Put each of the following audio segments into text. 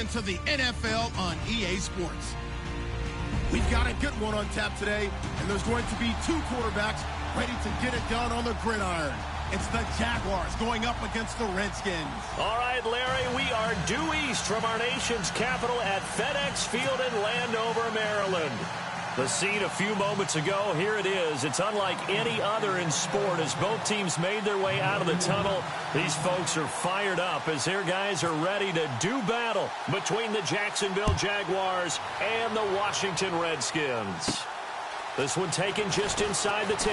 into the NFL on EA Sports. We've got a good one on tap today, and there's going to be two quarterbacks ready to get it done on the gridiron. It's the Jaguars going up against the Redskins. All right, Larry, we are due east from our nation's capital at FedEx Field in Landover, Maryland. The scene a few moments ago, here it is. It's unlike any other in sport as both teams made their way out of the tunnel. These folks are fired up as their guys are ready to do battle between the Jacksonville Jaguars and the Washington Redskins. This one taken just inside the 10.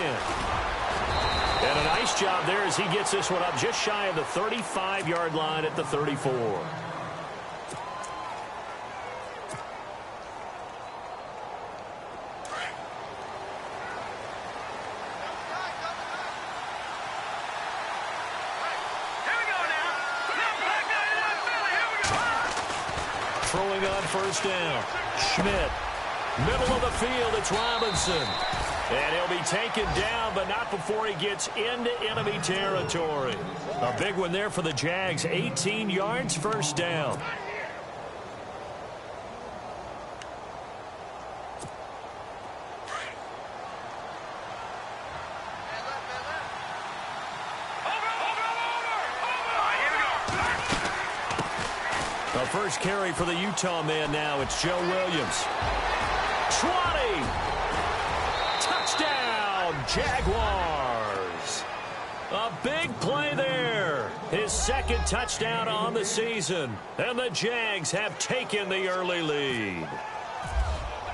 And a nice job there as he gets this one up just shy of the 35-yard line at the 34. Throwing on first down. Schmidt. Middle of the field, it's Robinson. And he'll be taken down, but not before he gets into enemy territory. A big one there for the Jags. 18 yards, first down. The first carry for the Utah man now. It's Joe Williams. 20. Touchdown, Jaguars. A big play there. His second touchdown on the season. And the Jags have taken the early lead.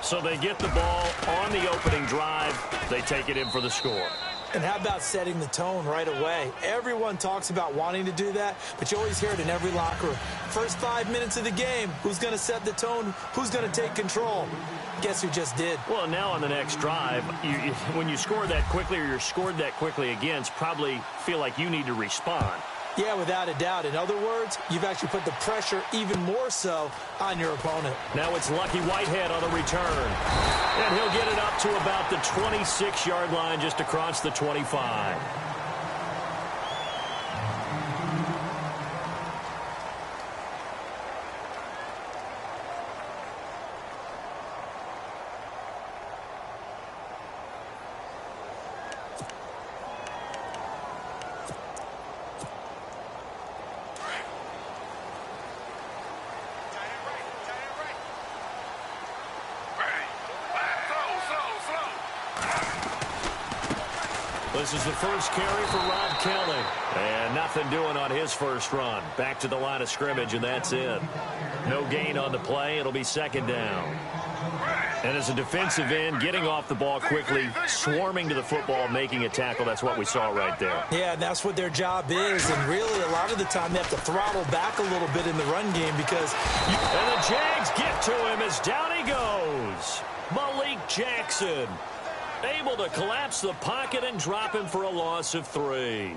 So they get the ball on the opening drive. They take it in for the score. And how about setting the tone right away? Everyone talks about wanting to do that, but you always hear it in every locker room. First 5 minutes of the game, who's going to set the tone? Who's going to take control? Guess who just did? Well, now on the next drive, when you score that quickly or you're scored that quickly against, probably feel like you need to respond. Yeah, without a doubt. In other words, you've actually put the pressure even more so on your opponent. Now it's Lucky Whitehead on the return. And he'll get it up to about the 26-yard line just across the 25. This is the first carry for Rob Kelly. And nothing doing on his first run. Back to the line of scrimmage, and that's it. No gain on the play. It'll be second down. And as a defensive end, getting off the ball quickly, swarming to the football, making a tackle, that's what we saw right there. Yeah, that's what their job is. And really, a lot of the time, they have to throttle back a little bit in the run game because... And the Jags get to him as down he goes. Malik Jackson. Able to collapse the pocket and drop him for a loss of 3.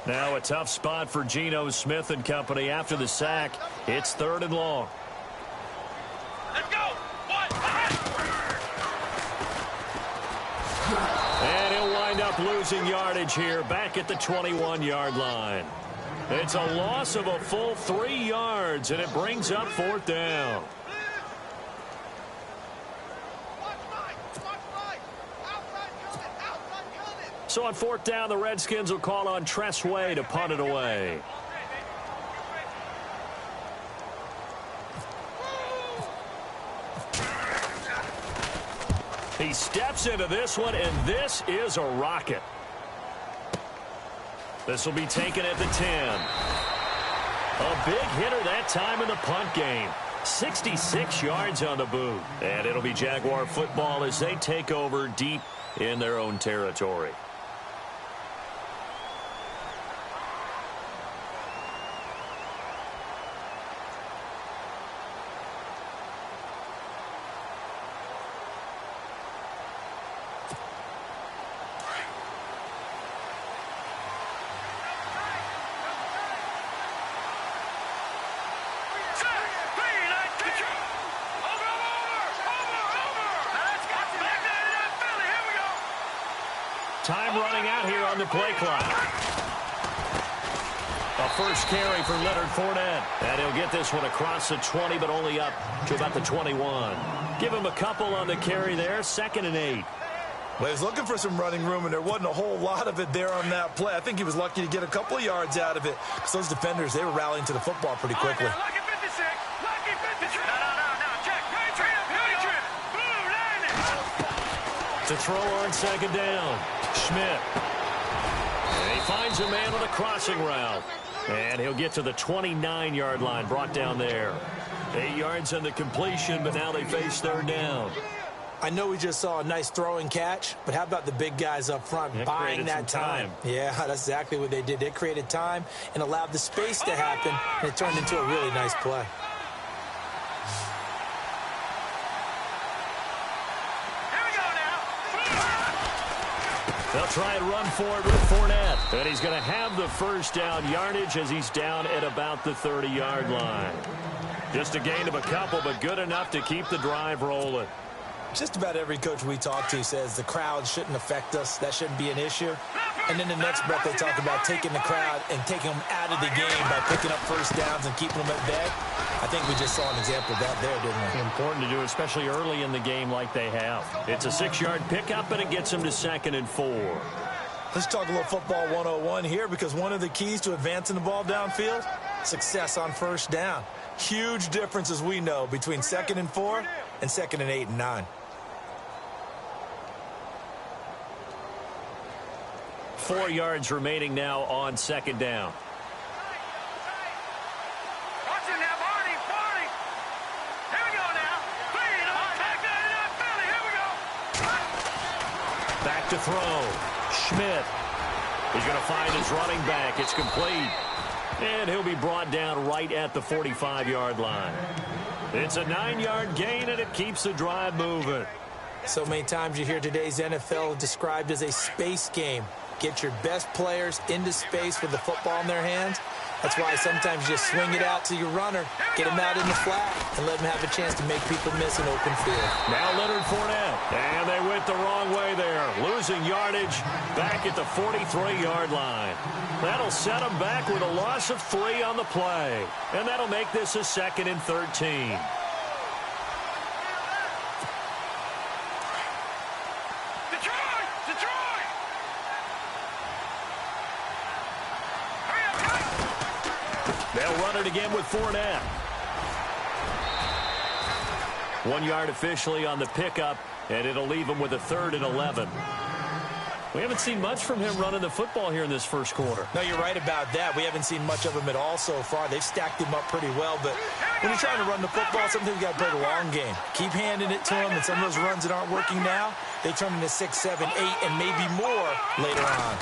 Now a tough spot for Geno Smith and company after the sack. It's 3rd and long. Let's go. And he'll wind up losing yardage here back at the 21-yard line. It's a loss of a full 3 yards, and it brings up 4th down. So on 4th down, the Redskins will call on Tress Way to punt it away. He steps into this one, and this is a rocket. This will be taken at the 10. A big hitter that time in the punt game. 66 yards on the boot. And it'll be Jaguar football as they take over deep in their own territory. Time running out here on the play clock. A first carry for Leonard Fournette. And he'll get this one across the 20, but only up to about the 21. Give him a couple on the carry there. 2nd and 8. Well, he was looking for some running room, and there wasn't a whole lot of it there on that play. I think he was lucky to get a couple of yards out of it because those defenders, they were rallying to the football pretty quickly. Lucky 56. Lucky 56. No. Check. To throw on 2nd down. Schmidt. And he finds a man on a crossing route. And he'll get to the 29-yard line, brought down there. 8 yards on the completion, but now they face 3rd down. I know we just saw a nice throwing catch, but how about the big guys up front buying that time? Yeah, that's exactly what they did. They created time and allowed the space to happen, and it turned into a really nice play. They'll try and run forward with Fournette. And he's going to have the first down yardage as he's down at about the 30-yard line. Just a gain of a couple, but good enough to keep the drive rolling. Just about every coach we talk to says the crowd shouldn't affect us. That shouldn't be an issue. And then the next breath they talk about taking the crowd and taking them out of the game by picking up first downs and keeping them at bay. I think we just saw an example of that there, didn't we? Important to do, especially early in the game like they have. It's a 6-yard pickup, and it gets them to 2nd and 4. Let's talk a little football 101 here, because one of the keys to advancing the ball downfield, success on first down. Huge difference, as we know, between 2nd and 4 and 2nd and 8 and 9. 4 yards remaining now on 2nd down. Watch it now, Barney. Here we go now. Here we go. Back to throw. Schmidt. He's going to find his running back. It's complete. And he'll be brought down right at the 45-yard line. It's a 9-yard gain, and it keeps the drive moving. So many times you hear today's NFL described as a space game. Get your best players into space with the football in their hands. That's why sometimes you just swing it out to your runner, get him out in the flat, and let him have a chance to make people miss an open field. Now Leonard Fournette. And they went the wrong way there. Losing yardage back at the 43-yard line. That'll set them back with a loss of 3 on the play. And that'll make this a 2nd and 13. They'll run it again with Fournette. 1 yard officially on the pickup, and it'll leave him with a 3rd and 11. We haven't seen much from him running the football here in this first quarter. No, you're right about that. We haven't seen much of him at all so far. They've stacked him up pretty well, but when you're trying to run the football, sometimes you got to play the long game. Keep handing it to him, and some of those runs that aren't working now, they turn into 6, 7, 8, and maybe more later on.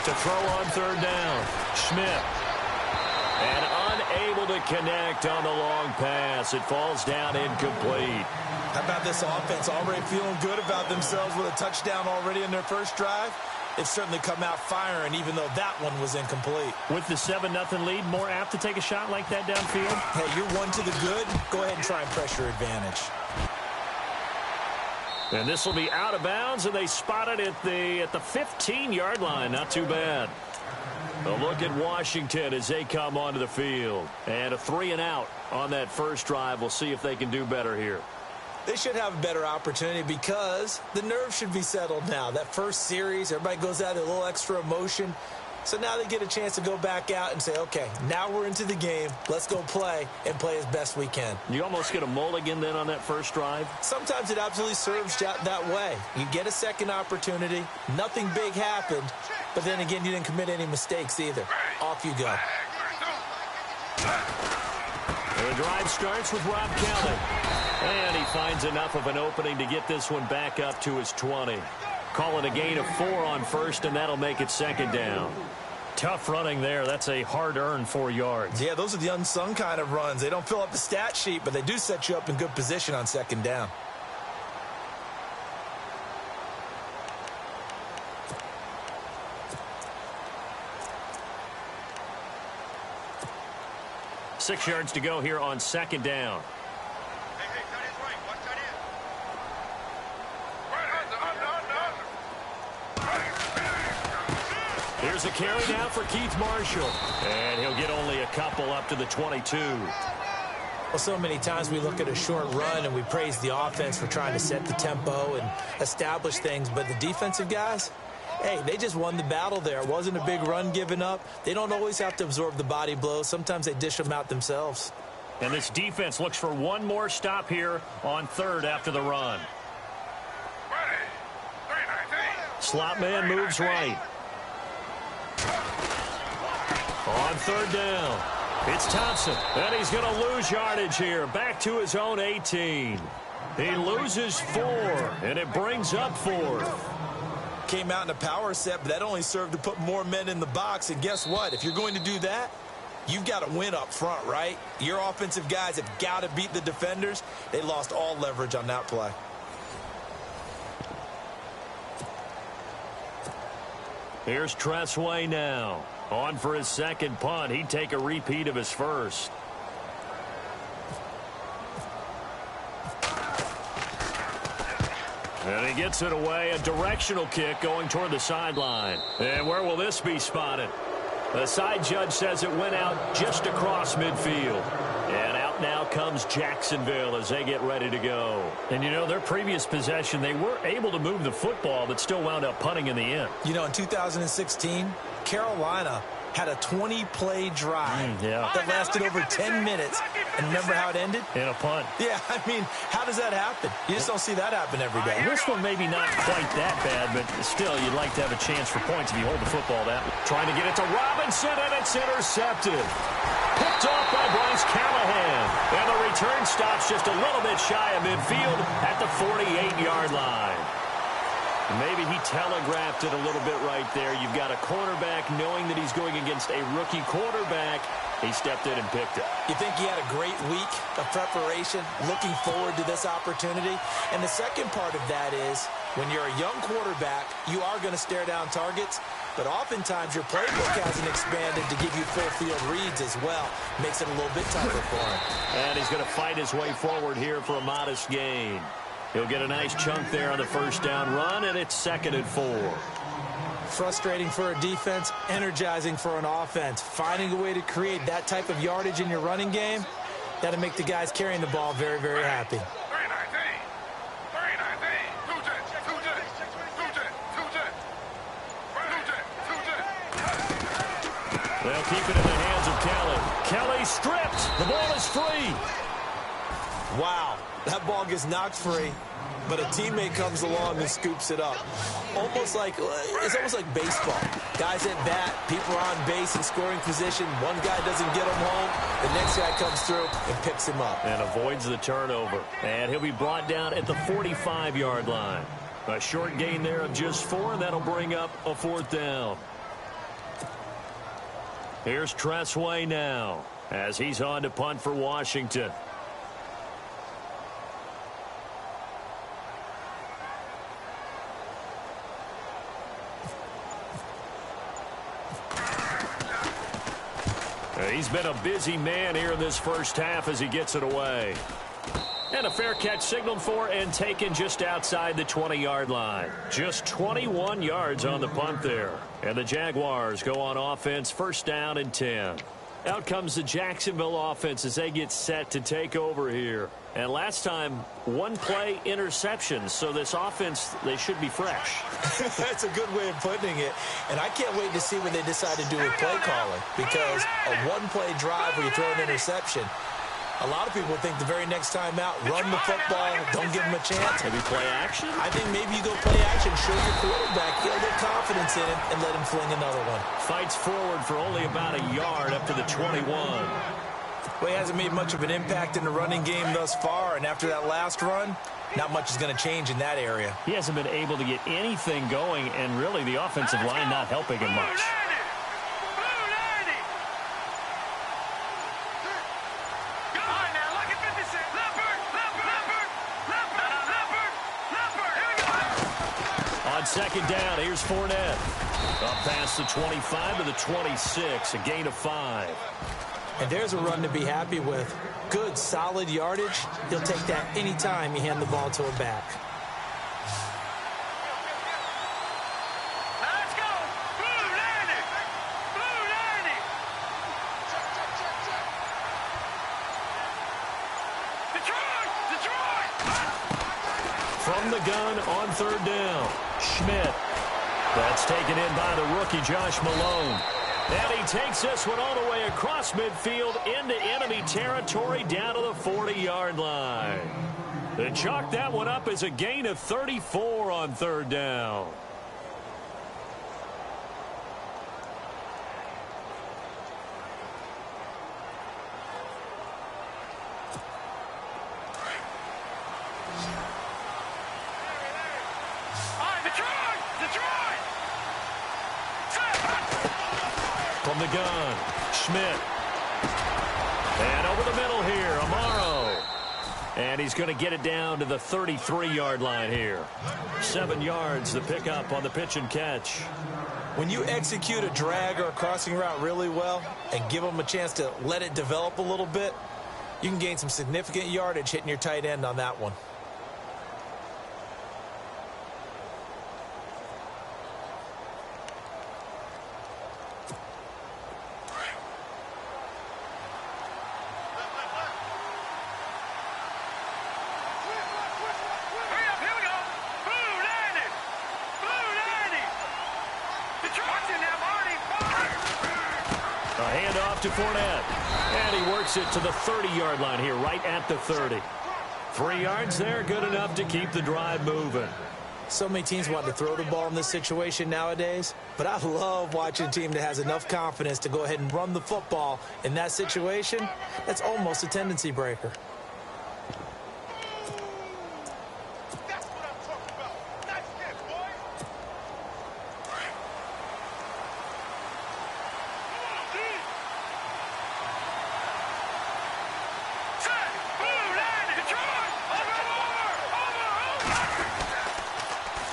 To throw on 3rd down, Schmidt. And unable to connect on the long pass. It falls down incomplete. How about this offense? Already feeling good about themselves with a touchdown already in their first drive. It's certainly come out firing, even though that one was incomplete. With the 7-0 lead, more apt to take a shot like that downfield? Hey, you're one to the good. Go ahead and try and pressure advantage. And this will be out of bounds, and they spot it at the 15-yard line. Not too bad. A look at Washington as they come onto the field. And a 3-and-out on that first drive. We'll see if they can do better here. They should have a better opportunity because the nerves should be settled now. That first series, everybody goes out with a little extra emotion. So now they get a chance to go back out and say, okay, now we're into the game. Let's go play and play as best we can. You almost get a mulligan then on that first drive? Sometimes it absolutely serves that way. You get a second opportunity. Nothing big happened. But then again, you didn't commit any mistakes either. Off you go. The drive starts with Rob Kelly. And he finds enough of an opening to get this one back up to his 20. Call it a gain of 4 on first, and that'll make it 2nd down. Tough running there. That's a hard-earned 4 yards. Yeah, those are the unsung kind of runs. They don't fill up the stat sheet, but they do set you up in good position on 2nd down. Six yards to go here on 2nd down. Hey, cut his right. Watch that in. Here's a carry now for Keith Marshall. And he'll get only a couple up to the 22. Well, so many times we look at a short run and we praise the offense for trying to set the tempo and establish things. But the defensive guys, hey, they just won the battle there. It wasn't a big run given up. They don't always have to absorb the body blows. Sometimes they dish them out themselves. And this defense looks for one more stop here on third after the run. Slot man moves right. On third down, it's Thompson, and he's going to lose yardage here. Back to his own 18. He loses 4, and it brings up 4th. Came out in a power set, but that only served to put more men in the box. And guess what? If you're going to do that, you've got to win up front, right? Your offensive guys have got to beat the defenders. They lost all leverage on that play. Here's Tressway now. On for his second punt. He'd take a repeat of his first. And he gets it away. A directional kick going toward the sideline. And where will this be spotted? The side judge says it went out just across midfield. And out now comes Jacksonville as they get ready to go. And, you know, their previous possession, they were able to move the football but still wound up punting in the end. You know, in 2016, Carolina had a 20-play drive that lasted over 10 minutes. And remember how it ended? In a punt. Yeah, I mean, how does that happen? You just don't see that happen every day. This one maybe not quite that bad, but still, you'd like to have a chance for points if you hold the football that way. Trying to get it to Robinson, and it's intercepted. Picked off by Bryce Callahan. And the return stops just a little bit shy of midfield at the 48-yard line. Maybe he telegraphed it a little bit right there. You've got a cornerback knowing that he's going against a rookie quarterback. He stepped in and picked it. You think he had a great week of preparation, looking forward to this opportunity? And the second part of that is, when you're a young quarterback, you are going to stare down targets, but oftentimes your playbook hasn't expanded to give you full field reads as well. Makes it a little bit tougher for him. And he's going to fight his way forward here for a modest gain. He'll get a nice chunk there on the first down run, and it's 2nd and 4. Frustrating for a defense, energizing for an offense. Finding a way to create that type of yardage in your running game, that'll make the guys carrying the ball very, very happy. They'll keep it in the hands of Kelly. Kelly stripped. The ball is free. Wow, that ball gets knocked free, but a teammate comes along and scoops it up. It's almost like baseball. Guys at bat, people are on base in scoring position. One guy doesn't get him home. The next guy comes through and picks him up. And avoids the turnover. And he'll be brought down at the 45-yard line. A short gain there of just 4, and that'll bring up a 4th down. Here's Tressway now as he's on to punt for Washington. He's been a busy man here in this first half as he gets it away. And a fair catch signaled for and taken just outside the 20-yard line. Just 21 yards on the punt there. And the Jaguars go on offense, 1st down and 10. Out comes the Jacksonville offense as they get set to take over here. And last time, 1-play interception. So this offense, they should be fresh. That's a good way of putting it. And I can't wait to see what they decide to do with play calling. Because a 1-play drive where you throw an interception, a lot of people think the very next time out, run the football, don't give them a chance. Maybe play action? I think maybe you go play action, show your quarterback, get a little confidence in him, and let him fling another one. Fights forward for only about a yard up to the 21. Well, he hasn't made much of an impact in the running game thus far, and after that last run, not much is going to change in that area. He hasn't been able to get anything going, and really the offensive line not helping him much. On 2nd down, here's Fournette. Up past the 25 to the 26, a gain of 5. And there's a run to be happy with. Good, solid yardage. He'll take that anytime you hand the ball to him back. Let's go. Blue landing. from the gun on third down. Schmidt. That's taken in by the rookie, Josh Malone. And he takes this one all the way across midfield into enemy territory down to the 40-yard line. They chalk that one up as a gain of 34 on third down. From the gun, Schmidt. And over the middle here, Amaro. And he's going to get it down to the 33-yard line here. 7 yards the pickup on the pitch and catch. When you execute a drag or a crossing route really well and give them a chance to let it develop a little bit, you can gain some significant yardage hitting your tight end on that one. To Fournette. And he works it to the 30-yard line here, right at the 30. 3 yards there, good enough to keep the drive moving. So many teams want to throw the ball in this situation nowadays, but I love watching a team that has enough confidence to go ahead and run the football in that situation. That's almost a tendency breaker.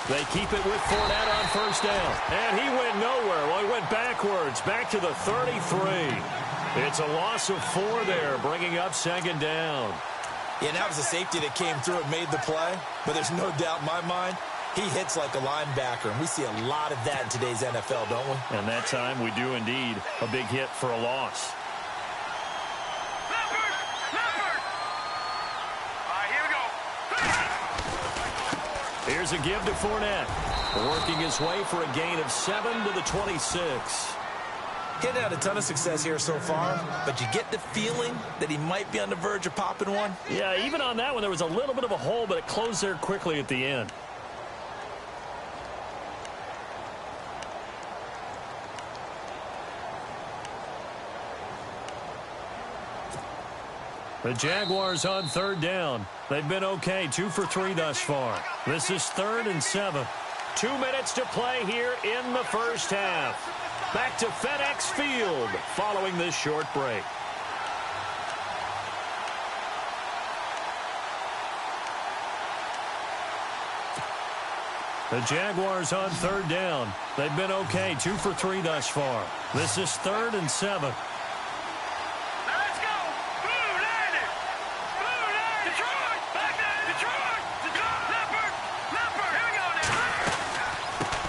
They keep it with Fournette on first down. And he went nowhere. Well, he went backwards, back to the 33. It's a loss of 4 there, bringing up second down. Yeah, that was a safety that came through and made the play. But there's no doubt in my mind, he hits like a linebacker. And we see a lot of that in today's NFL, don't we? And that time we do indeed. A big hit for a loss. Here's a give to Fournette. Working his way for a gain of 7 to the 26. He's had a ton of success here so far, but you get the feeling that he might be on the verge of popping one. Yeah, even on that one, there was a little bit of a hole, but it closed there quickly at the end. The Jaguars on third down. They've been okay, 2 for 3 thus far. This is 3rd and 7. 2 minutes to play here in the first half. Back to FedEx Field following this short break. The Jaguars on third down. They've been okay, 2 for 3 thus far. This is 3rd and 7.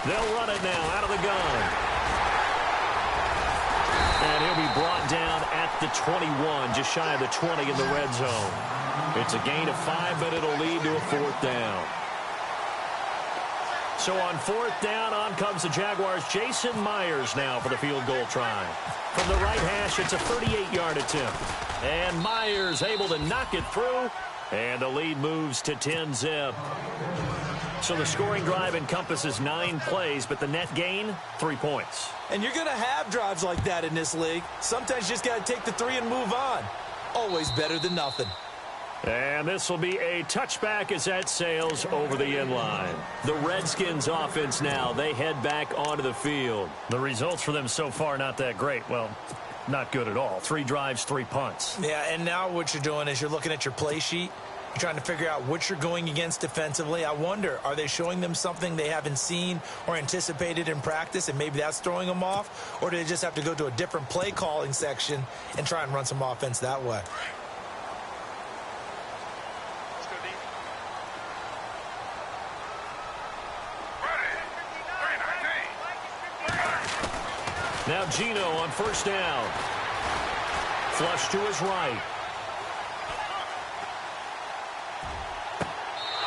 They'll run it now out of the gun. And he'll be brought down at the 21, just shy of the 20 in the red zone. It's a gain of 5, but it'll lead to a 4th down. So on 4th down, on comes the Jaguars. Jason Myers now for the field goal try. From the right hash, it's a 38-yard attempt. And Myers able to knock it through. And the lead moves to 10-zip. So the scoring drive encompasses 9 plays, but the net gain, 3 points. And you're going to have drives like that in this league. Sometimes you just got to take the 3 and move on. Always better than nothing. And this will be a touchback as that sails over the end line. The Redskins offense now, they head back onto the field. The results for them so far not that great. Well, not good at all. 3 drives, 3 punts. Yeah, and now what you're doing is you're looking at your play sheet. You're trying to figure out what you're going against defensively. I wonder, are they showing them something they haven't seen or anticipated in practice, and maybe that's throwing them off? Or do they just have to go to a different play calling section and try and run some offense that way? Now Gino on first down. Flush to his right.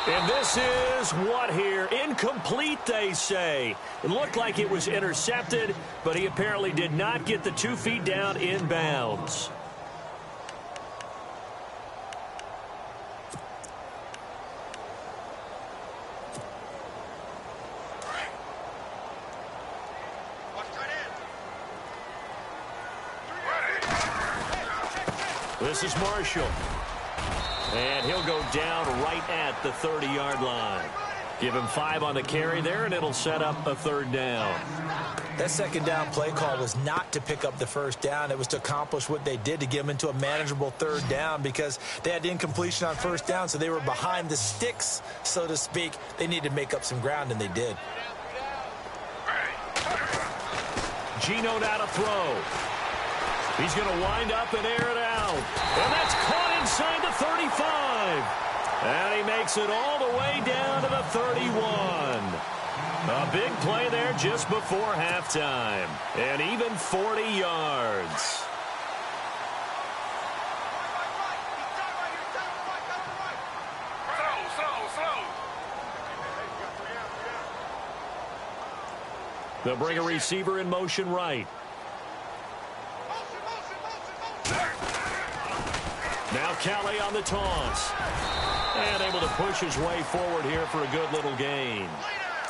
And this is what here? Incomplete, they say. It looked like it was intercepted, but he apparently did not get the 2 feet down in bounds. This is Marshall. And he'll go down right at the 30-yard line. Give him 5 on the carry there, and it'll set up a 3rd down. That 2nd down play call was not to pick up the 1st down. It was to accomplish what they did, to get them into a manageable 3rd down, because they had incompletion on 1st down, so they were behind the sticks, so to speak. They needed to make up some ground, and they did. Geno now to throw. He's going to wind up and air it out. And that's caught inside the 35. And he makes it all the way down to the 31. A big play there just before halftime. And even 40 yards. They'll bring a receiver in motion right. Now Kelly on the toss. And able to push his way forward here for a good little gain.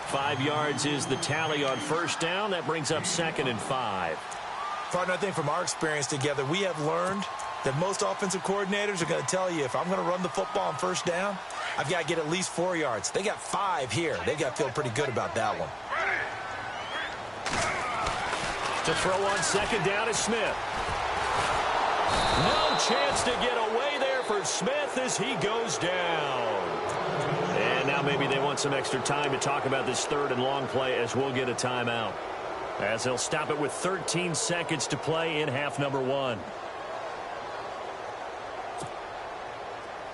5 yards is the tally on 1st down. That brings up 2nd and 5. Partner, I think from our experience together, we have learned that most offensive coordinators are going to tell you, if I'm going to run the football on 1st down, I've got to get at least 4 yards. They got 5 here. They got to feel pretty good about that one. To throw on 2nd down is Smith. No chance to get away there for Smith as he goes down. And now maybe they want some extra time to talk about this 3rd and long play, as we'll get a timeout. As they'll stop it with 13 seconds to play in half number 1.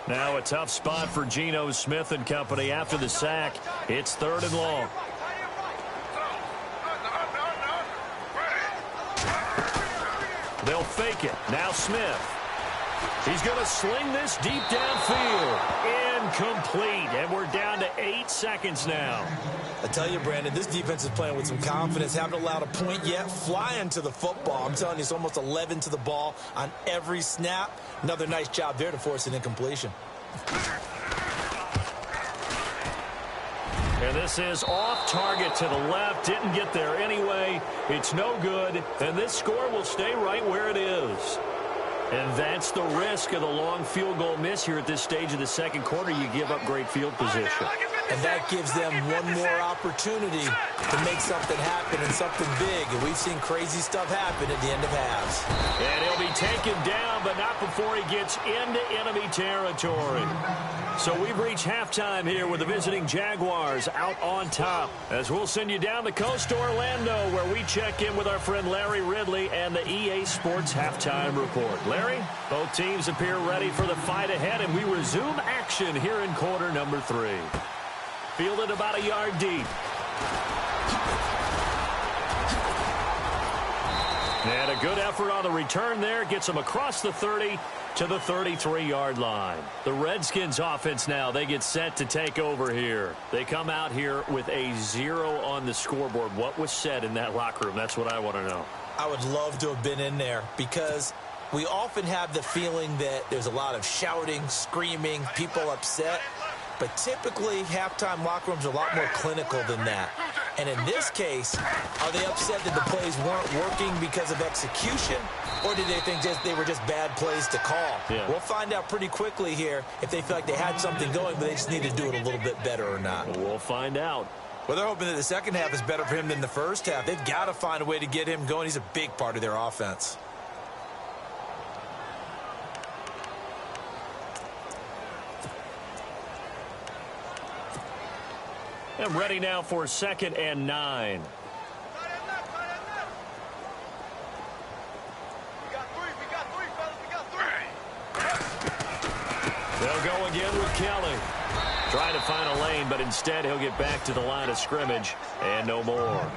Now a tough spot for Geno Smith and company after the sack. It's 3rd and long. They'll fake it. Now Smith. He's going to sling this deep downfield. Incomplete. And we're down to 8 seconds now. I tell you, Brandon, this defense is playing with some confidence. Haven't allowed a point yet. Flying to the football. I'm telling you, it's almost 11 to the ball on every snap. Another nice job there to force an incompletion. And this is off target to the left. Didn't get there anyway. It's no good. And this score will stay right where it is. And that's the risk of the long field goal miss here at this stage of the 2nd quarter. You give up great field position. And that gives them one more opportunity to make something happen and something big. And we've seen crazy stuff happen at the end of halves. And he'll be taken down, but not before he gets into enemy territory. So we've reached halftime here with the visiting Jaguars out on top. As we'll send you down the coast to Orlando, where we check in with our friend Larry Ridley and the EA Sports Halftime Report. Larry, both teams appear ready for the fight ahead, and we resume action here in quarter number 3. Fielded about a yard deep. And a good effort on the return there. Gets them across the 30 to the 33-yard line. The Redskins offense now, they get set to take over here. They come out here with a 0 on the scoreboard. What was said in that locker room? That's what I want to know. I would love to have been in there, because we often have the feeling that there's a lot of shouting, screaming, people upset. But typically, halftime locker rooms are a lot more clinical than that. And in this case, are they upset that the plays weren't working because of execution? Or did they think they were just bad plays to call? Yeah. We'll find out pretty quickly here if they feel like they had something going, but they just need to do it a little bit better or not. We'll find out. Well, they're hoping that the second half is better for him than the first half. They've got to find a way to get him going. He's a big part of their offense. And ready now for 2nd and 9. They'll go again with Kelly. Trying to find a lane, but instead he'll get back to the line of scrimmage and no more.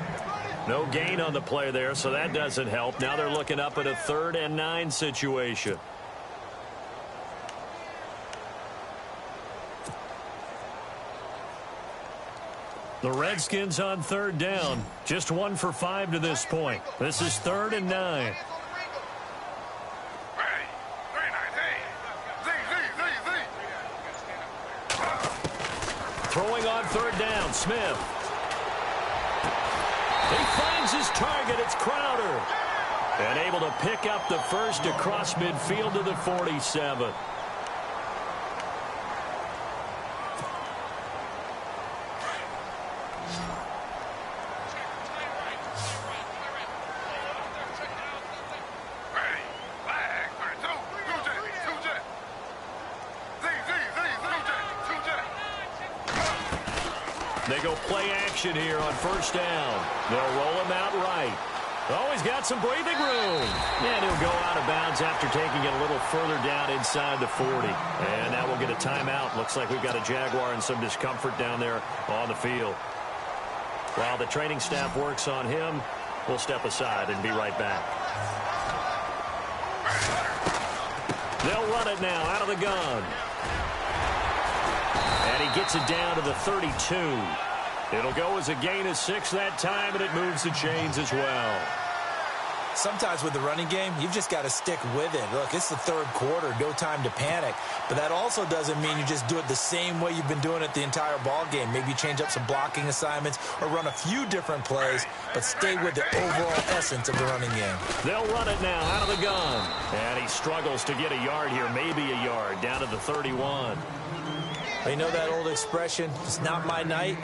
No gain on the play there, so that doesn't help. Now they're looking up at a 3rd and 9 situation. The Redskins on third down. Just 1 for 5 to this point. This is 3rd and 9. Throwing on third down, Smith. He finds his target. It's Crowder. And able to pick up the first across midfield to the 47. They go play action here on first down. They'll roll him out right. Oh, he's got some breathing room. And he'll go out of bounds after taking it a little further down inside the 40. And now we'll get a timeout. Looks like we've got a Jaguar in some discomfort down there on the field. While the training staff works on him, we'll step aside and be right back. They'll run it now out of the gun. And he gets it down to the 32. It'll go as a gain of 6 that time, and it moves the chains as well. Sometimes with the running game, you've just got to stick with it. Look, it's the third quarter, no time to panic. But that also doesn't mean you just do it the same way you've been doing it the entire ball game. Maybe change up some blocking assignments or run a few different plays, but stay with the overall essence of the running game. They'll run it now out of the gun. And he struggles to get a yard here, maybe a yard, down to the 31. You know that old expression, it's not my night?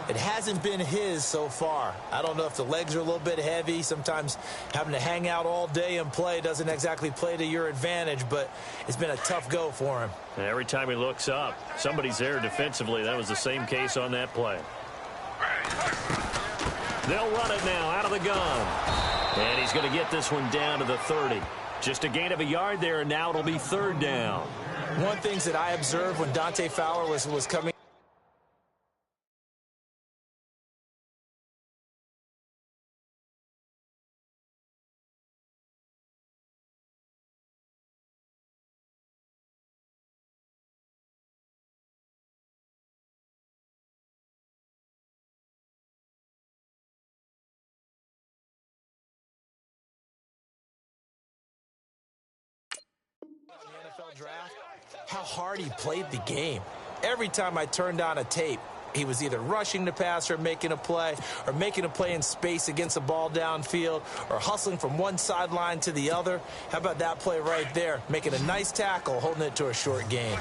It hasn't been his so far. I don't know if the legs are a little bit heavy. Sometimes having to hang out all day and play doesn't exactly play to your advantage, but it's been a tough go for him. Every time he looks up, somebody's there defensively. That was the same case on that play. They'll run it now out of the gun. And he's going to get this one down to the 30. Just a gain of a yard there, and now it'll be third down. One thing that I observed when Dante Fowler was coming. The NFL draft, how hard he played the game. Every time I turned on a tape, he was either rushing the passer, making a play, or making a play in space against the ball downfield, or hustling from one sideline to the other. How about that play right there? Making a nice tackle, holding it to a short gain.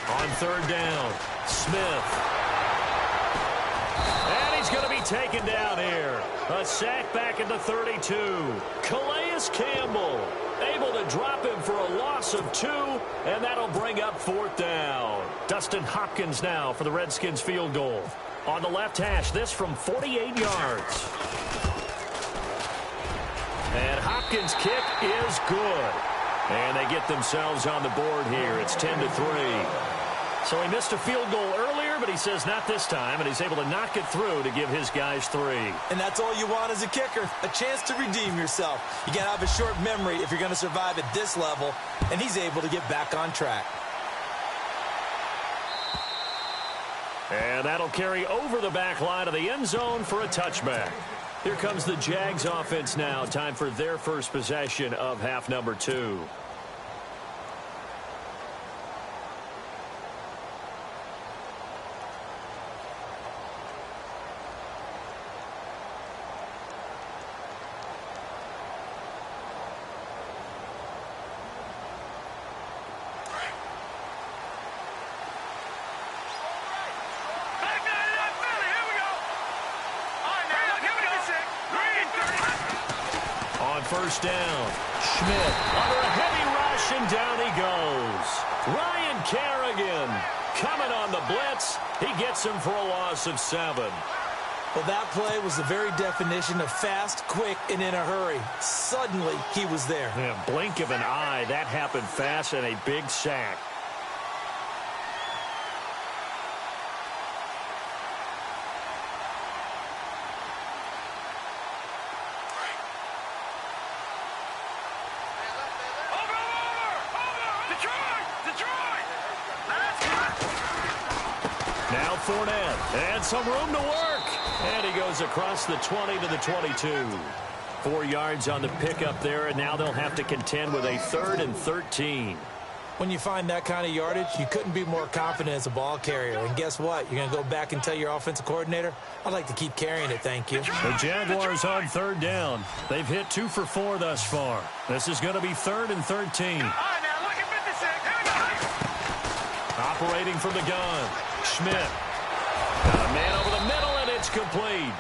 On third down, Smith. And he's going to be taken down here. A sack back at the 32. Calais Campbell able to drop him for a loss of 2, and that'll bring up fourth down. Dustin Hopkins now for the Redskins field goal. On the left hash, this from 48 yards. And Hopkins' kick is good. And they get themselves on the board here. It's 10-3. So he missed a field goal earlier, but he says not this time, and he's able to knock it through to give his guys 3. And that's all you want as a kicker, a chance to redeem yourself. You got to have a short memory if you're going to survive at this level, and he's able to get back on track. And that'll carry over the back line of the end zone for a touchback. Here comes the Jags offense now. Time for their first possession of half number 2. First down. Schmidt under a heavy rush, and down he goes. Ryan Kerrigan coming on the blitz. He gets him for a loss of 7. Well, that play was the very definition of fast, quick, and in a hurry. Suddenly, he was there. Yeah, blink of an eye. That happened fast, and a big sack. Detroit! Detroit! That's good! Now Fournette, and some room to work. And he goes across the 20 to the 22. 4 yards on the pickup there, and now they'll have to contend with a 3rd and 13. When you find that kind of yardage, you couldn't be more confident as a ball carrier. And guess what? You're going to go back and tell your offensive coordinator, I'd like to keep carrying it, thank you. The Jaguars on 3rd down. They've hit 2 for 4 thus far. This is going to be 3rd and 13. All right, now look at 56. Here we go. Operating from the gun. Schmidt. Got a man over the middle, and it's complete.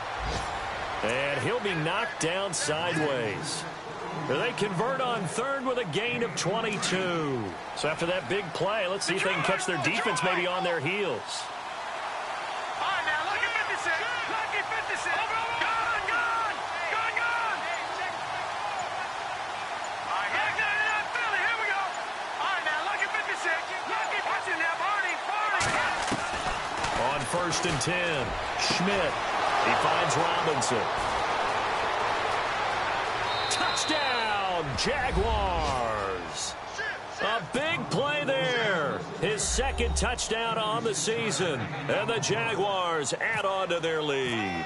And he'll be knocked down sideways. They convert on 3rd with a gain of 22. So after that big play, let's see if they can catch their defense maybe on their heels. All right, now look at 56. Look at 56. Gone, gone. Gone, gone. All right, yeah, Philly, here we go. All right, now look at 56. Look at watch it now, Barney. On 1st and 10, Schmidt. He finds Robinson. Touchdown, Jaguars. A big play there. His 2nd touchdown on the season. And the Jaguars add on to their lead.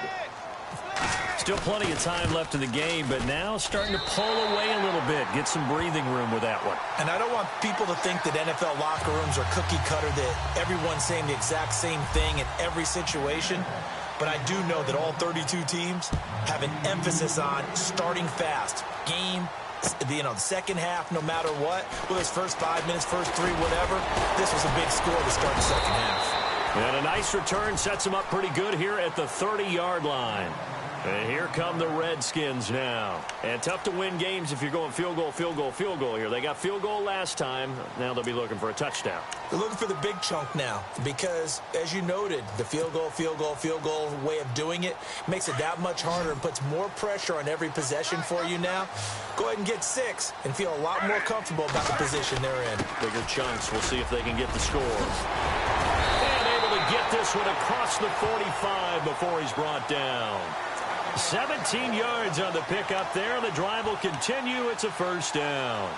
Still plenty of time left in the game, but now starting to pull away a little bit. Get some breathing room with that one. And I don't want people to think that NFL locker rooms are cookie cutter, that everyone's saying the exact same thing in every situation. But I do know that all 32 teams have an emphasis on starting fast. Game, the second half, no matter what. Whether it's first 5 minutes, first 3, whatever. This was a big score to start the second half. And a nice return sets them up pretty good here at the 30-yard line. And here come the Redskins now. And tough to win games if you're going field goal, field goal, field goal here. They got field goal last time. Now they'll be looking for a touchdown. They're looking for the big chunk now because, as you noted, the field goal, field goal, field goal way of doing it makes it that much harder and puts more pressure on every possession for you now. Go ahead and get 6 and feel a lot more comfortable about the position they're in. Bigger chunks. We'll see if they can get the score. And able to get this one across the 45 before he's brought down. 17 yards on the pickup there. The drive will continue. It's a 1st down.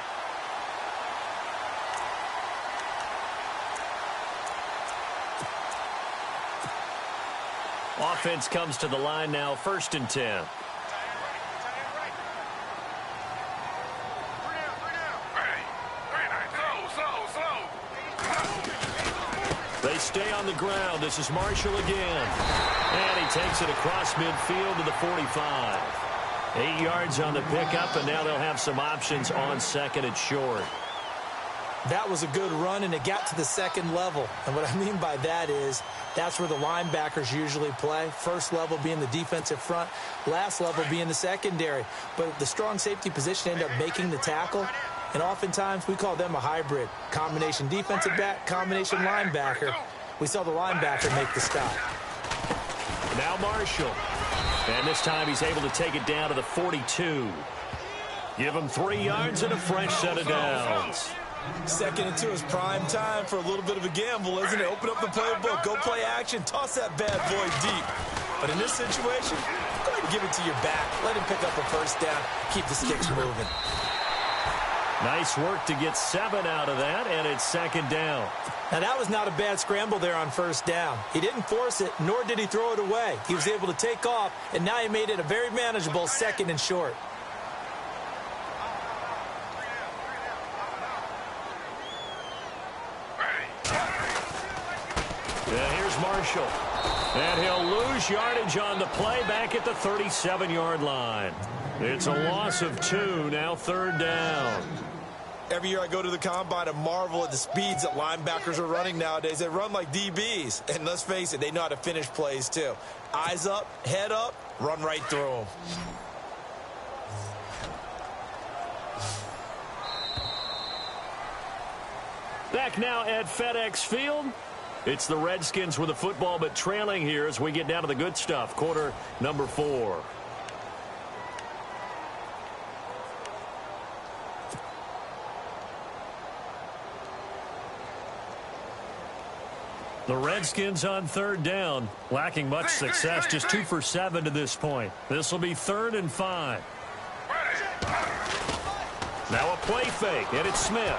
Offense comes to the line now, 1st and 10. They stay on the ground. This is Marshall again. And he takes it across midfield to the 45. 8 yards on the pickup, and now they'll have some options on 2nd and short. That was a good run, and it got to the 2nd level. And what I mean by that is that's where the linebackers usually play. First level being the defensive front, last level being the secondary. But the strong safety position ended up making the tackle. And oftentimes we call them a hybrid. Combination defensive back, combination linebacker. We saw the linebacker make the stop. Now Marshall. And this time he's able to take it down to the 42. Give him 3 yards and a fresh set of downs. 2nd and 2 is prime time for a little bit of a gamble, isn't it? Open up the playbook, go play action, toss that bad boy deep. But in this situation, go ahead and give it to your back. Let him pick up a 1st down, keep the sticks moving. Nice work to get 7 out of that, and it's 2nd down. Now, that was not a bad scramble there on 1st down. He didn't force it, nor did he throw it away. He was able to take off, and now he made it a very manageable 2nd and short. Yeah, here's Marshall. And he'll lose yardage on the play back at the 37-yard line. It's a loss of 2, now 3rd down. Every year I go to the combine and marvel at the speeds that linebackers are running nowadays. They run like DBs. And let's face it, they know how to finish plays too. Eyes up, head up, run right through them. Back now at FedEx Field. It's the Redskins with the football, but trailing here as we get down to the good stuff. Quarter number 4. The Redskins on 3rd down, lacking much success, just 2 for 7 to this point. This will be 3rd and 5. Now a play fake, and it's Smith.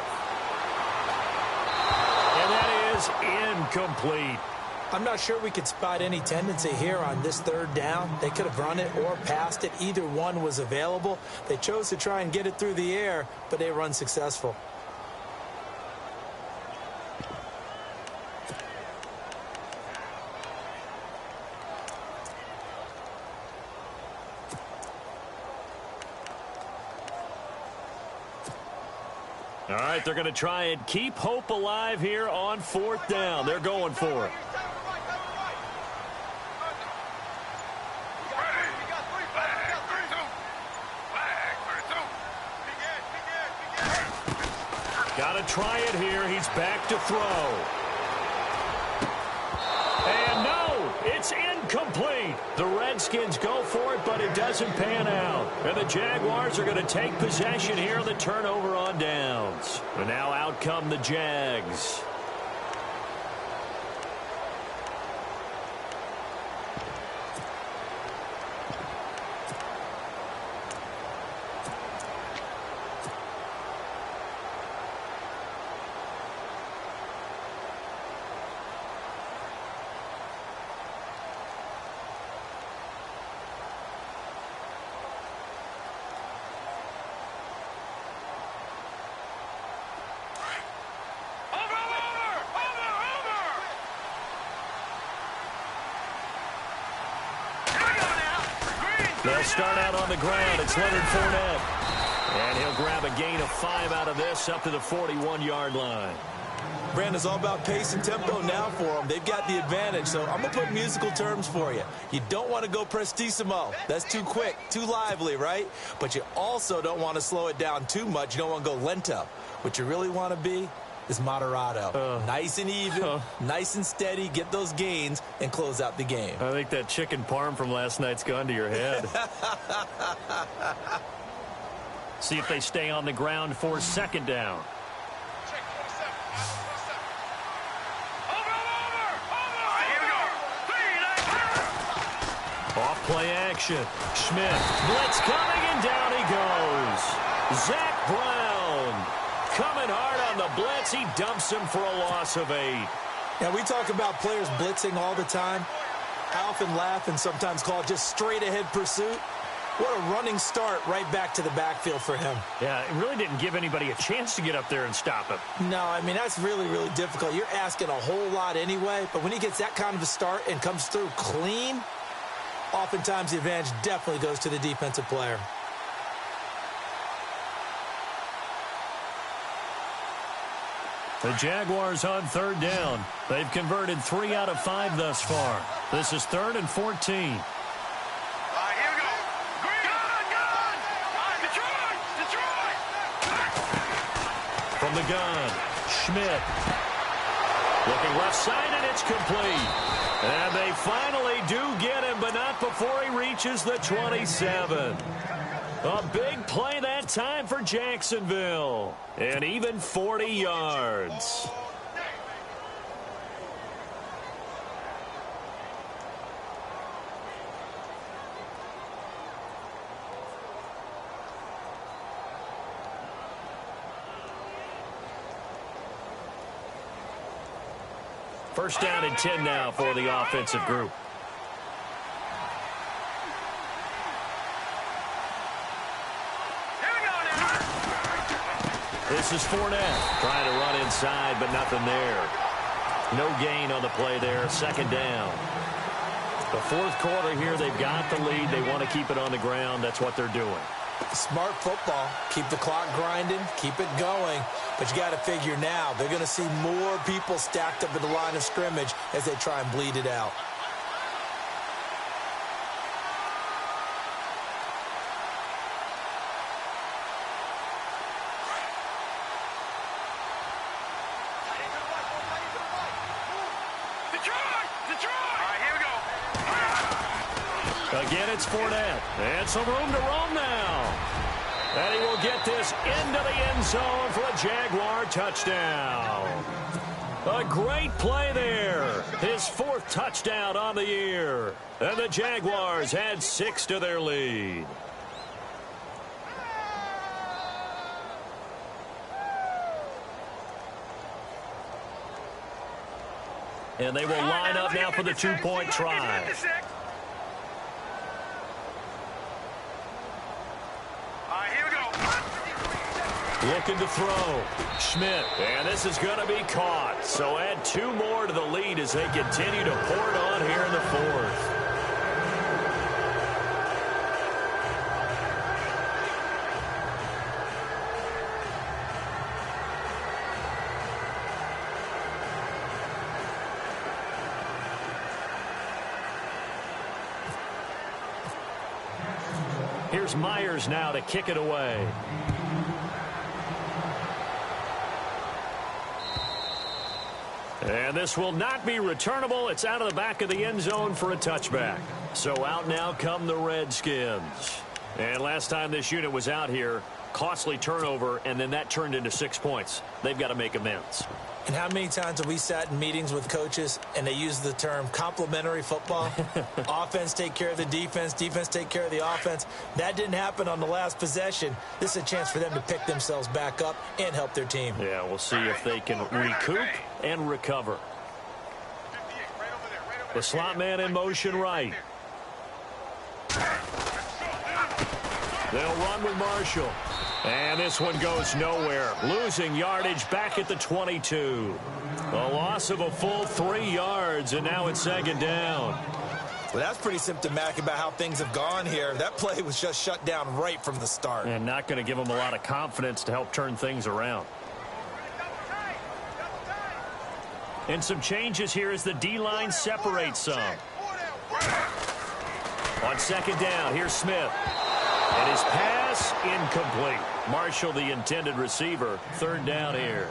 is incomplete. I'm not sure we could spot any tendency here on this third down. They could have run it or passed it. Either one was available. They chose to try and get it through the air, but they were unsuccessful. All right, they're going to try and keep hope alive here on fourth down. They're going for it. Got to try it here. He's back to throw. And no, it's incomplete. The Redskins go for it, but it doesn't pan out. And the Jaguars are going to take possession here, the turnover on downs. And now out come the Jags. They'll start out on the ground. It's Leonard Fournette. And he'll grab a gain of 5 out of this up to the 41-yard line. Brandon, it's all about pace and tempo now for them. They've got the advantage, so I'm going to put musical terms for you. You don't want to go prestissimo. That's too quick, too lively, right? But you also don't want to slow it down too much. You don't want to go lento. What you really want to be is moderato. Nice and even, nice and steady, get those gains, and close out the game. I think that chicken parm from last night's gone to your head. See if they stay on the ground for second down. Off play action. Schmidt. Blitz coming, and down he goes. Zach Brown coming hard on the blitz. He dumps him for a loss of 8. Now, we talk about players blitzing all the time. I often laugh and sometimes call it just straight-ahead pursuit. What a running start right back to the backfield for him. Yeah, it really didn't give anybody a chance to get up there and stop him. No, I mean, that's really, really difficult. You're asking a whole lot anyway, but when he gets that kind of a start and comes through clean, oftentimes the advantage definitely goes to the defensive player. The Jaguars on third down. They've converted 3 out of 5 thus far. This is 3rd and 14. From the gun, Schmidt. Looking left side, and it's complete. And they finally do get him, but not before he reaches the 27. A big play that time for Jacksonville. And even 40 yards. First down and 10 now for the offensive group. This is Fournette trying to run inside, but nothing there. No gain on the play there. Second down. The fourth quarter here, they've got the lead. They want to keep it on the ground. That's what they're doing. Smart football. Keep the clock grinding. Keep it going. But you got to figure now, they're going to see more people stacked up at the line of scrimmage as they try and bleed it out. Again, it's Fournette. And some room to roam now. And he will get this into the end zone for a Jaguar touchdown. A great play there. His 4th touchdown on the year. And the Jaguars add 6 to their lead. And they will line up now for the two-point try. Looking to throw. Schmidt. And this is going to be caught. So add 2 more to the lead as they continue to pour it on here in the fourth. Here's Myers now to kick it away. And this will not be returnable. It's out of the back of the end zone for a touchback. So out now come the Redskins. And last time this unit was out here, costly turnover, and then that turned into 6 points. They've got to make amends. And how many times have we sat in meetings with coaches and they use the term complementary football? Offense take care of the defense, defense take care of the offense. That didn't happen on the last possession. This is a chance for them to pick themselves back up and help their team. Yeah, we'll see if they can recoup and recover. The slot man in motion right. They'll run with Marshall. And this one goes nowhere. Losing yardage back at the 22. A loss of a full 3 yards, and now it's second down. Well, that's pretty symptomatic about how things have gone here. That play was just shut down right from the start. And not going to give them a lot of confidence to help turn things around. And some changes here as the D-line separates some. On second down, here's Smith. And his pass incomplete. Marshall, the intended receiver, third down here.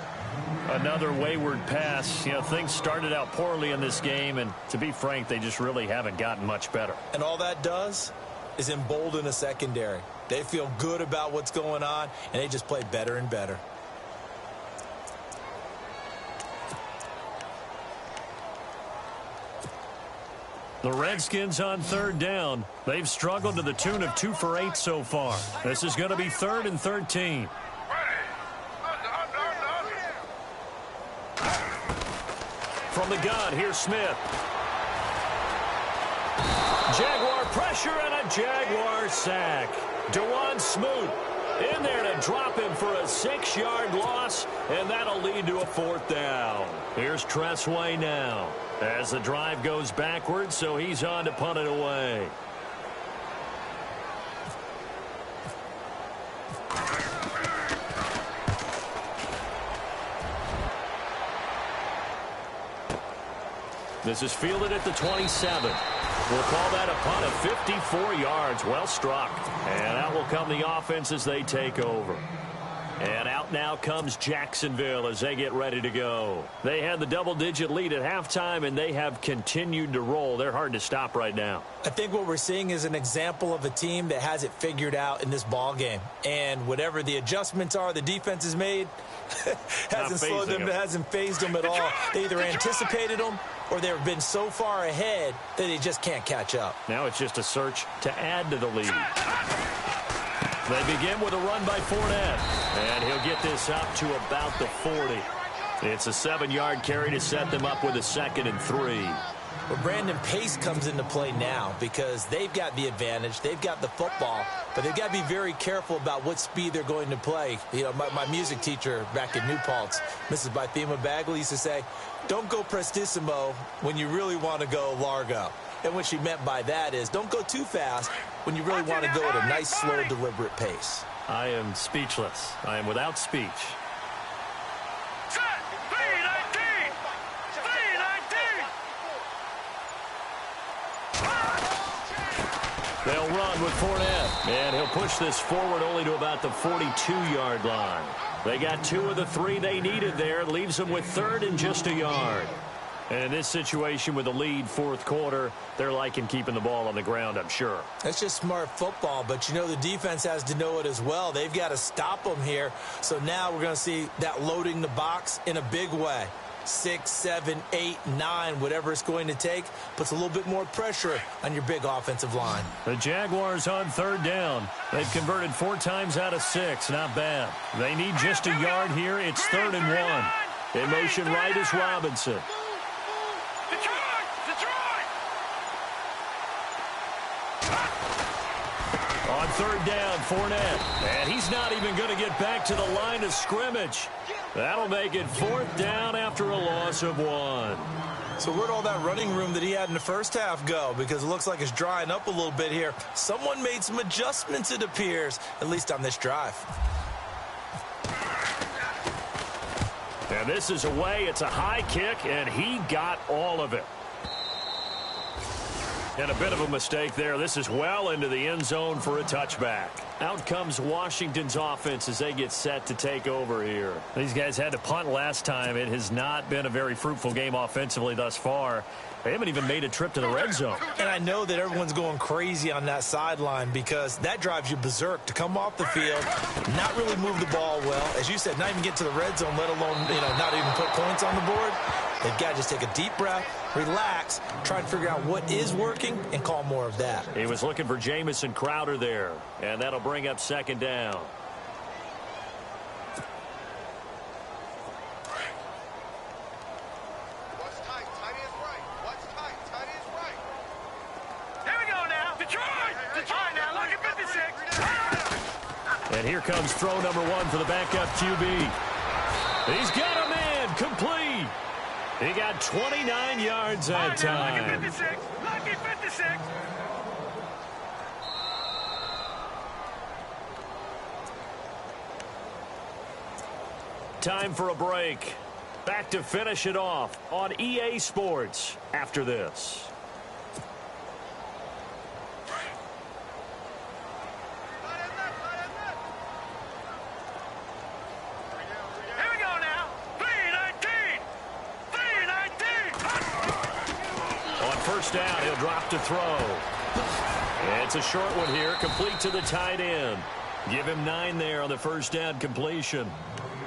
Another wayward pass. You know, things started out poorly in this game, and to be frank, they just really haven't gotten much better. And all that does is embolden a secondary. They feel good about what's going on, and they just play better and better. The Redskins on third down. They've struggled to the tune of 2 for 8 so far. This is going to be 3rd and 13. From the gun, here's Smith. Jaguar pressure and a Jaguar sack. Dewan Smoot in there to drop him for a 6-yard loss, and that'll lead to a 4th down. Here's Tressway now as the drive goes backwards, so he's on to punt it away. This is fielded at the 27. We'll call that a punt of 54 yards. Well struck. And out will come the offense as they take over. And out now comes Jacksonville as they get ready to go. They had the double-digit lead at halftime, and they have continued to roll. They're hard to stop right now. I think what we're seeing is an example of a team that has it figured out in this ball game. And whatever the adjustments are the defense has made hasn't slowed them, hasn't phased them at all. They either anticipated them or they've been so far ahead that they just can't catch up. Now it's just a search to add to the lead. They begin with a run by Fournette, and he'll get this up to about the 40. It's a 7-yard carry to set them up with a 2nd and 3. Well, Brandon, pace comes into play now because they've got the advantage. They've got the football, but they've got to be very careful about what speed they're going to play. You know, my music teacher back in New Paltz, Mrs. Bythema Bagley, used to say, don't go prestissimo when you really want to go largo. And what she meant by that is don't go too fast when you really want to go at a nice, slow, deliberate pace. I am speechless. I am without speech. They'll run with Fournette, and he'll push this forward only to about the 42-yard line. They got 2 of the 3 they needed there. Leaves them with 3rd and just a yard. And in this situation with the lead, 4th quarter, they're liking keeping the ball on the ground, I'm sure. That's just smart football, but you know the defense has to know it as well. They've got to stop them here. So now we're going to see that loading the box in a big way. 6, 7, 8, 9, whatever it's going to take, puts a little bit more pressure on your big offensive line. The Jaguars on 3rd down. They've converted 4 times out of 6. Not bad. They need just a yard here. It's 3rd and 1. In motion right is Robinson. third down, Fournette. And he's not even going to get back to the line of scrimmage. That'll make it fourth down after a loss of 1. So where'd all that running room that he had in the first half go? Because it looks like it's drying up a little bit here. Someone made some adjustments, it appears, at least on this drive. And this is away. It's a high kick, and he got all of it. And a bit of a mistake there. This is well into the end zone for a touchback. Out comes Washington's offense as they get set to take over here. These guys had to punt last time. It has not been a very fruitful game offensively thus far. They haven't even made a trip to the red zone. And I know that everyone's going crazy on that sideline because that drives you berserk to come off the field, not really move the ball well. As you said, not even get to the red zone, let alone, not even put points on the board. They've got to just take a deep breath, relax, try and figure out what is working, and call more of that. He was looking for Jamison Crowder there, and that'll bring up second down. And here comes throw number 1 for the backup QB. He's got a man complete. He got 29 yards that time. Lucky 56. Lucky 56. Time for a break. Back to finish it off on EA Sports after this. First down, he'll drop to throw. It's a short one here, complete to the tight end. Give him 9 there on the first down completion.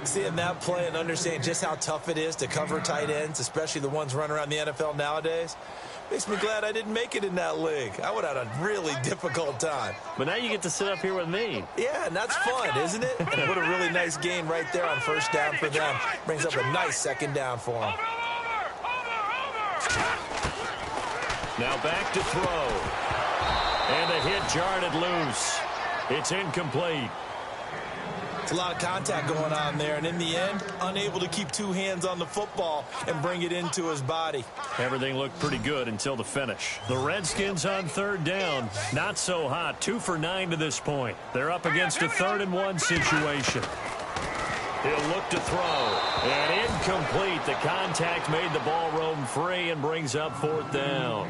Seeing that play and understanding just how tough it is to cover tight ends, especially the ones running around the NFL nowadays, makes me glad I didn't make it in that league. I would have had a really difficult time. But now you get to sit up here with me. Yeah, and that's fun, isn't it? And what a really nice gain right there on first down for them. Brings up a nice second down for them. Now back to throw. And the hit jarred it loose. It's incomplete. It's a lot of contact going on there, and in the end, unable to keep 2 hands on the football and bring it into his body. Everything looked pretty good until the finish. The Redskins on third down, not so hot. 2 for 9 to this point. They're up against a 3rd and 1 situation. He'll look to throw. And incomplete. The contact made the ball roam free and brings up 4th down.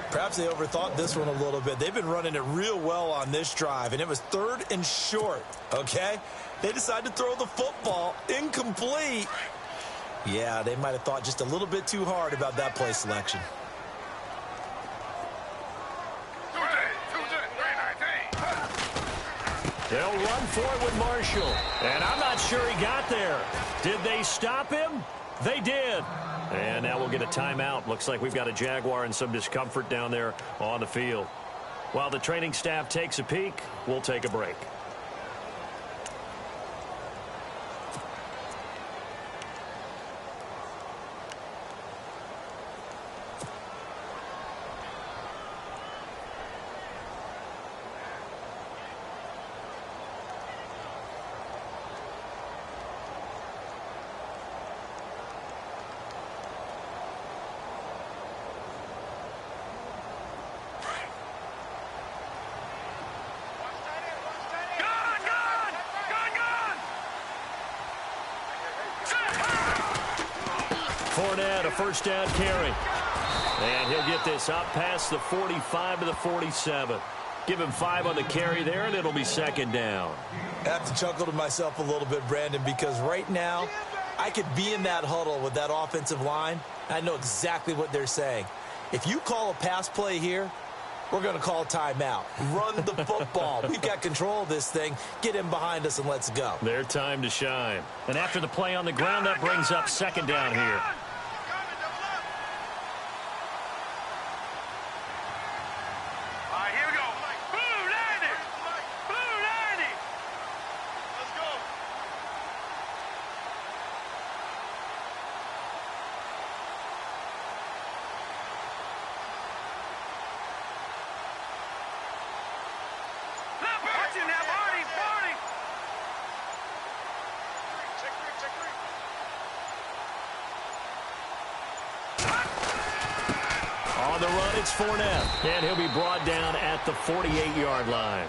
Perhaps they overthought this one a little bit. They've been running it real well on this drive, and it was 3rd and short, okay? They decided to throw the football incomplete. Yeah, they might have thought just a little bit too hard about that play selection. They'll run for it with Marshall. And I'm not sure he got there. Did they stop him? They did. And now we'll get a timeout. Looks like we've got a Jaguar and some discomfort down there on the field. While the training staff takes a peek, we'll take a break. Fournette, a first down carry. And he'll get this up past the 45 to the 47. Give him 5 on the carry there, and it'll be second down. I have to chuckle to myself a little bit, Brandon, because right now I could be in that huddle with that offensive line. I know exactly what they're saying. If you call a pass play here, we're going to call a timeout. Run the football. We've got control of this thing. Get in behind us and let's go. Their time to shine. And after the play on the ground, that brings up second down here. the run, it's Fournette. And he'll be brought down at the 48-yard line.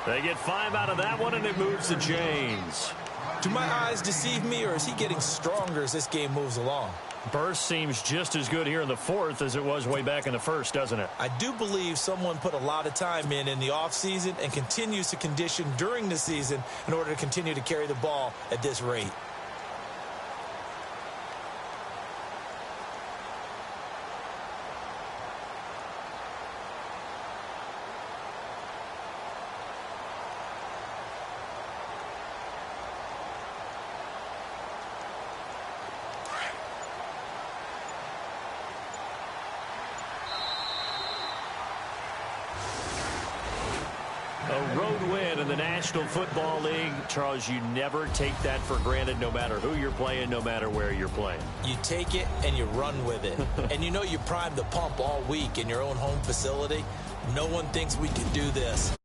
They get 5 out of that one, and it moves the chains. Do my eyes deceive me, or is he getting stronger as this game moves along? Burst seems just as good here in the fourth as it was way back in the first, doesn't it? I do believe someone put a lot of time in the offseason and continues to condition during the season in order to continue to carry the ball at this rate. A road win in the National Football League. Charles, you never take that for granted no matter who you're playing, no matter where you're playing. You take it and you run with it. And you know you primed the pump all week in your own home facility. No one thinks we can do this.